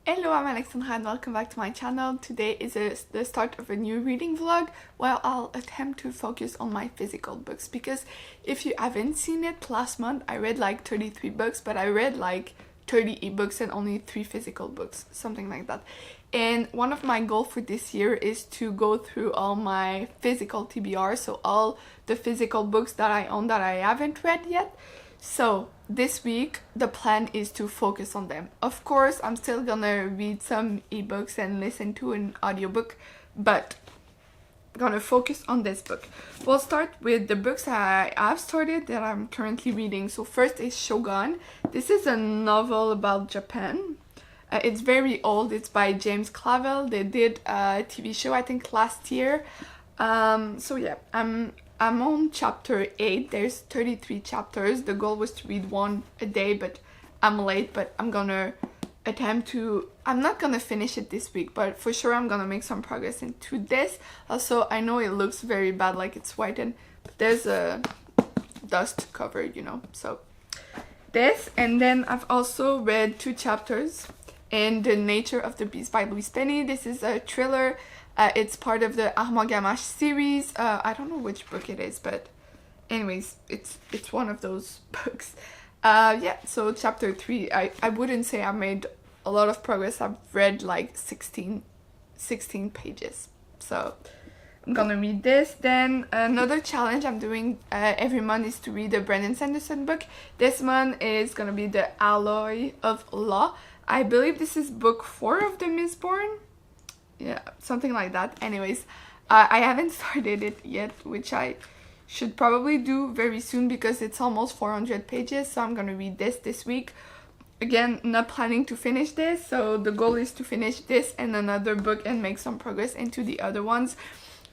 Hello, I'm Alexandra and welcome back to my channel. Today is the start of a new reading vlog where I'll attempt to focus on my physical books, because if you haven't seen it, last month I read like 33 books, but I read like 30 ebooks and only 3 physical books, something like that. And one of my goals for this year is to go through all my physical TBR, so all the physical books that I own that I haven't read yet. So this week the plan is to focus on them. Of course, I'm still gonna read some ebooks and listen to an audiobook, but I'm gonna focus on this book. We'll start with the books I have started that I'm currently reading. So first is Shogun. This is a novel about Japan. It's very old. It's by James Clavell. They did a TV show I think last year. So yeah, I'm on chapter 8. There's 33 chapters. The goal was to read one a day, but I'm late, but I'm gonna attempt to... I'm not gonna finish it this week, but for sure I'm gonna make some progress into this. Also, I know it looks very bad, like it's whitened, but there's a dust cover, you know, so this. And then I've also read 2 chapters in The Nature of the Beast by Louise Penny. This is a thriller. It's part of the Armand Gamache series. I don't know which book it is, but anyways, it's one of those books. Yeah, so chapter 3, I wouldn't say I made a lot of progress. I've read like 16 pages. So I'm gonna read this. Then another challenge I'm doing every month is to read a Brandon Sanderson book. This month is gonna be The Alloy of Law. I believe this is book 4 of the Mistborn. Yeah, something like that. Anyways, I haven't started it yet, which I should probably do very soon because it's almost 400 pages. So I'm gonna read this week. Again, not planning to finish this, so the goal is to finish this and another book and make some progress into the other ones.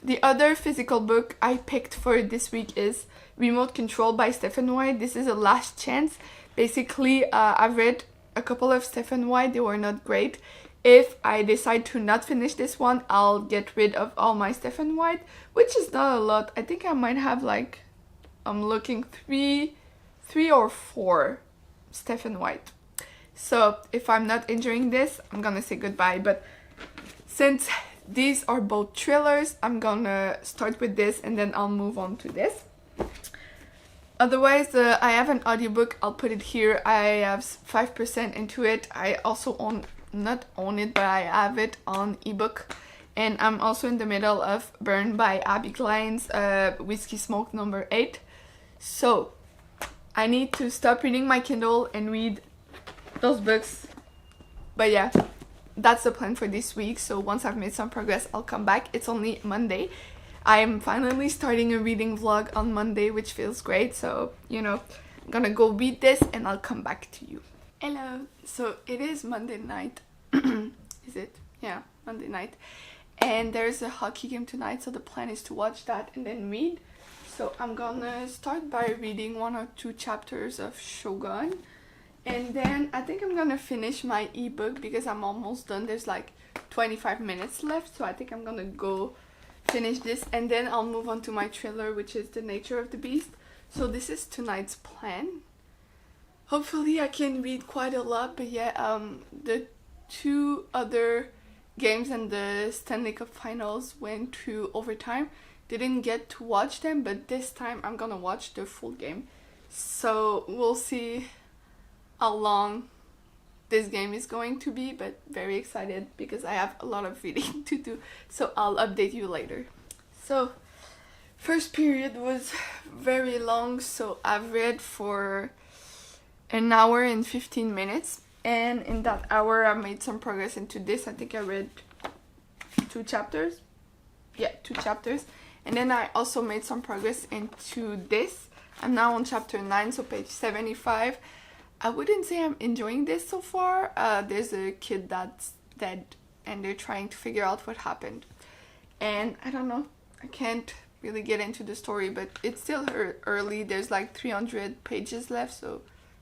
The other physical book I picked for this week is Remote Control by Stephen White. This is a last chance. Basically, I've read a couple of Stephen White. They were not great. If I decide to not finish this one, I'll get rid of all my Stephen White, which is not a lot. I think I might have like, I'm looking 3 or 4 Stephen White. So if I'm not enjoying this, I'm gonna say goodbye. But since these are both thrillers, I'm gonna start with this and then I'll move on to this. Otherwise, I have an audiobook. I'll put it here. I have 5% into it. I also not own it, but I have it on ebook. And I'm also in the middle of Burn by Abby Klein's Whiskey Smoke number 8. So I need to stop reading my Kindle and read those books. But yeah, that's the plan for this week. So once I've made some progress, I'll come back. It's only Monday. I'm finally starting a reading vlog on Monday, which feels great. So, you know, I'm gonna go read this and I'll come back to you. Hello. So it is Monday night. Is it? Yeah, Monday night. And there's a hockey game tonight, so the plan is to watch that and then read. So I'm gonna start by reading 1 or 2 chapters of Shogun. And then I think I'm gonna finish my ebook because I'm almost done. There's like 25 minutes left, so I think I'm gonna go finish this and then I'll move on to my thriller, which is The Nature of the Beast. So this is tonight's plan. Hopefully I can read quite a lot, but yeah, the 2 other games and the Stanley Cup finals went to overtime. Didn't get to watch them, but this time I'm gonna watch the full game. So we'll see how long this game is going to be, but very excited because I have a lot of reading to do. So I'll update you later. So first period was very long, so I've read for an hour and 15 minutes. And in that hour, I made some progress into this. I think I read 2 chapters. Yeah, 2 chapters. And then I also made some progress into this. I'm now on chapter 9, so page 75. I wouldn't say I'm enjoying this so far. There's a kid that's dead and they're trying to figure out what happened. And I don't know. I can't really get into the story, but it's still early. There's like 300 pages left, so...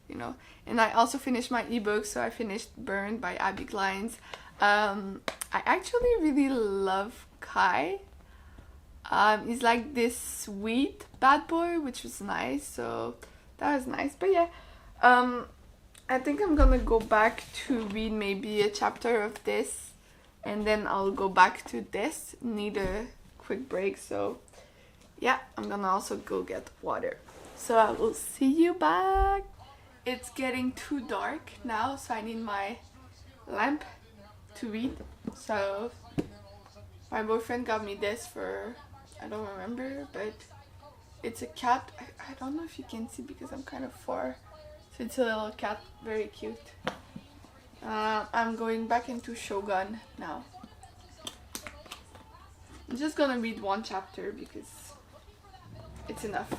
you know. And I also finished my ebook, so I finished Burn by Abby Klein's. I actually really love Kai. He's like this sweet bad boy, which was nice, so that was nice. But yeah, I think I'm gonna go back to read maybe a chapter of this, and then I'll go back to this. Need a quick break, so yeah, I'm gonna also go get water. So I will see you back. It's getting too dark now, so I need my lamp to read. So my boyfriend got me this for, I don't remember, but it's a cat. I don't know if you can see because I'm kind of far. So it's a little cat, very cute. I'm going back into Shogun now. I'm just gonna read one chapter because it's enough.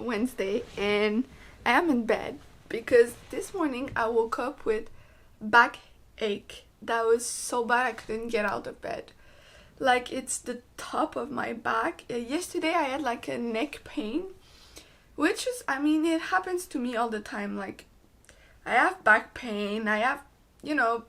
Wednesday and I am in bed because this morning I woke up with backache that was so bad I couldn't get out of bed. Like it's the top of my back. Yesterday I had like a neck pain, which is, I mean, it happens to me all the time. Like I have back pain, I have, you know,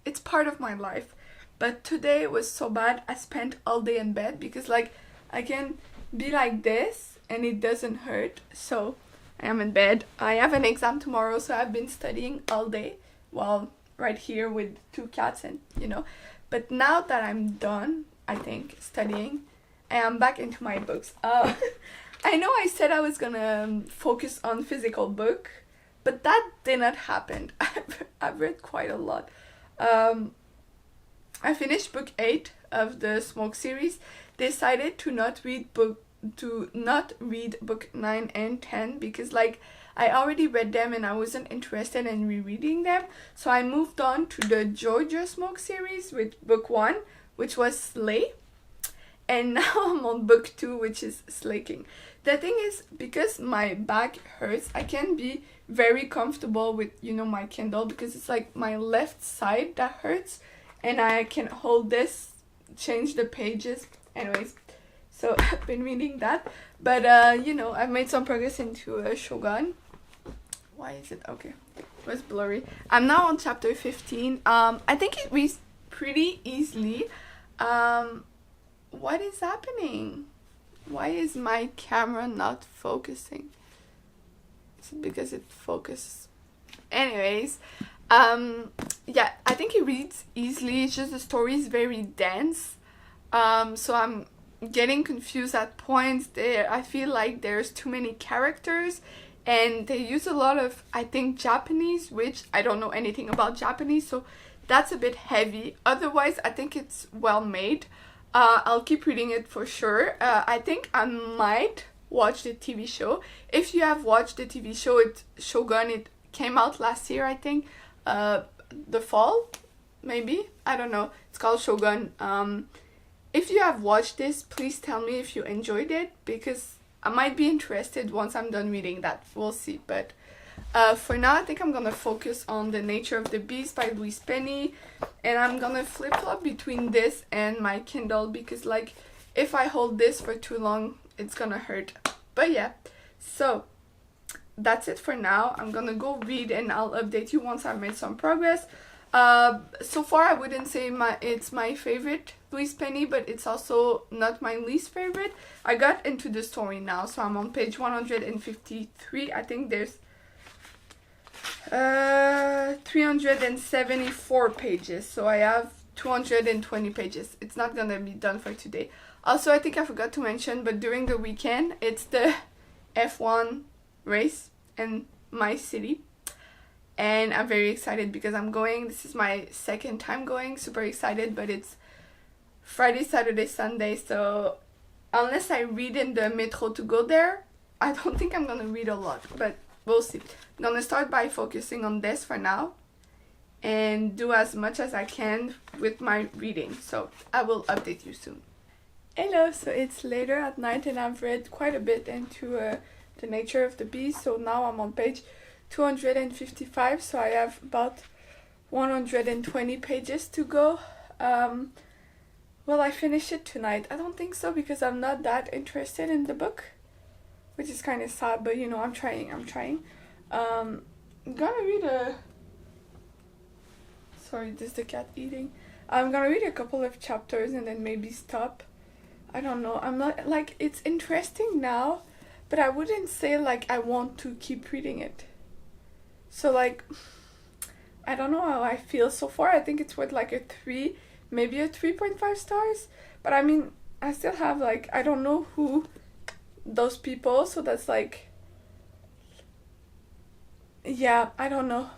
it's part of my life. But today was so bad I spent all day in bed because like I can be like this and it doesn't hurt. So I am in bed. I have an exam tomorrow, so I've been studying all day while right here with two cats and, you know. But now that I'm done, I think, studying, I am back into my books. I know I said I was gonna focus on physical book, but that did not happen. I've read quite a lot. I finished book 8 of the Smoke series. Decided to not read book 9 and 10 because like I already read them and I wasn't interested in rereading them. So I moved on to the Georgia Smoke series with book 1, which was Slay. And now I'm on book 2, which is Slaking. The thing is, because my back hurts, I can be very comfortable with, you know, my Kindle because it's like my left side that hurts and I can hold this, change the pages. Anyways, so I've been reading that. But, you know, I've made some progress into Shogun. Why is it? Okay. It was blurry. I'm now on chapter 15. I think it reads pretty easily. What is happening? Why is my camera not focusing? Is it because it focuses? Anyways, yeah, I think it reads easily. It's just the story is very dense. So I'm getting confused at points. There, I feel like there's too many characters, and they use a lot of, I think, Japanese, which I don't know anything about Japanese, so that's a bit heavy. Otherwise, I think it's well made. I'll keep reading it for sure. I think I might watch the TV show. If you have watched the TV show, it's Shogun. It came out last year, I think. The fall, maybe? I don't know. It's called Shogun. If you have watched this, please tell me if you enjoyed it, because I might be interested once I'm done reading that. We'll see. But for now, I think I'm gonna focus on The Nature of the Beast by Louise Penny, and I'm gonna flip-flop between this and my Kindle, because like if I hold this for too long, it's gonna hurt. But yeah, so that's it for now. I'm gonna go read and I'll update you once I've made some progress. So far I wouldn't say it's my favorite Louise Penny, but it's also not my least favorite. I got into the story now, so I'm on page 153. I think there's 374 pages, so I have 220 pages. It's not gonna be done for today. Also, I think I forgot to mention, but during the weekend it's the F1 race in my city, and I'm very excited because I'm going. This is my second time going. Super excited, but it's Friday, Saturday, Sunday, so unless I read in the metro to go there, I don't think I'm gonna read a lot, but we'll see. I'm gonna start by focusing on this for now and do as much as I can with my reading, so I will update you soon. Hello, so it's later at night and I've read quite a bit into The Nature of the Beast, so now I'm on page 255, so I have about 120 pages to go. Will I finish it tonight? I don't think so, because I'm not that interested in the book, which is kind of sad, but you know, I'm trying. I'm gonna read sorry, this is the cat eating. I'm gonna read a couple of chapters and then maybe stop. I don't know. I'm not, like, it's interesting now, but I wouldn't say like I want to keep reading it. So like, I don't know how I feel so far. I think it's worth like a 3, maybe a 3.5 stars. But I mean, I still have like, I don't know who those people, so that's like, yeah, I don't know.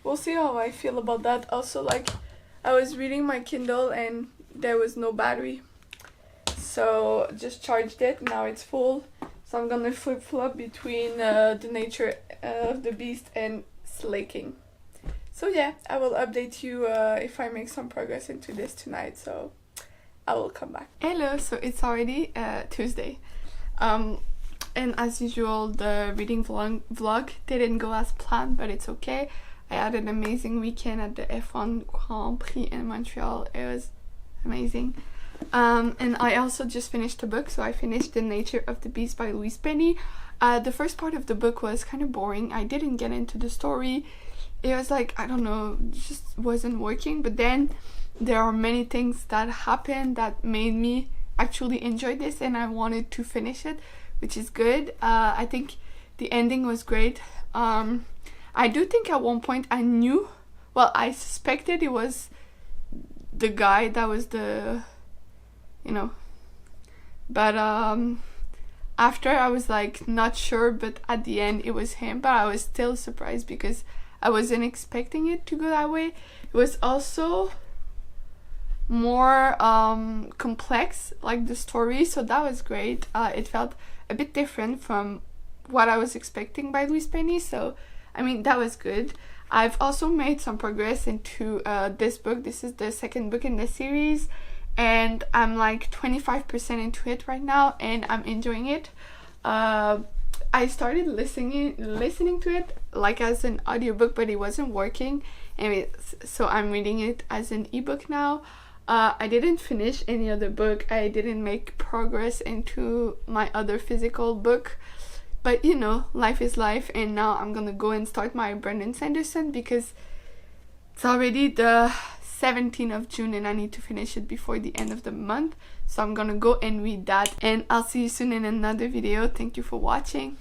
We'll see how I feel about that. Also, like, I was reading my Kindle and there was no battery, so just charged it. Now it's full, so I'm gonna flip-flop between The Nature of the Beast and Slaking. So yeah, I will update you if I make some progress into this tonight, so I will come back. Hello, so it's already Tuesday. And as usual, the reading vlog didn't go as planned, but it's okay. I had an amazing weekend at the F1 Grand Prix in Montreal. It was amazing. And I also just finished a book, so I finished The Nature of the Beast by Louise Penny. The first part of the book was kind of boring. I didn't get into the story. It was like, I don't know, just wasn't working. But then there are many things that happened that made me actually enjoy this, and I wanted to finish it, which is good. I think the ending was great. I do think at one point I knew, well, I suspected it was the guy that was the, you know, but after I was like not sure, but at the end it was him. But I was still surprised because I wasn't expecting it to go that way. It was also more complex, like the story, so that was great. It felt a bit different from what I was expecting by Louise Penny, so I mean, that was good. I've also made some progress into this book. This is the second book in the series, and I'm like 25% into it right now, and I'm enjoying it. I started listening to it like as an audiobook, but it wasn't working, and so I'm reading it as an ebook now. I didn't finish any other book. I didn't make progress into my other physical book. But you know, life is life, and now I'm gonna go and start my Brandon Sanderson because it's already the 17th of June and I need to finish it before the end of the month. So I'm gonna go and read that, and I'll see you soon in another video. Thank you for watching.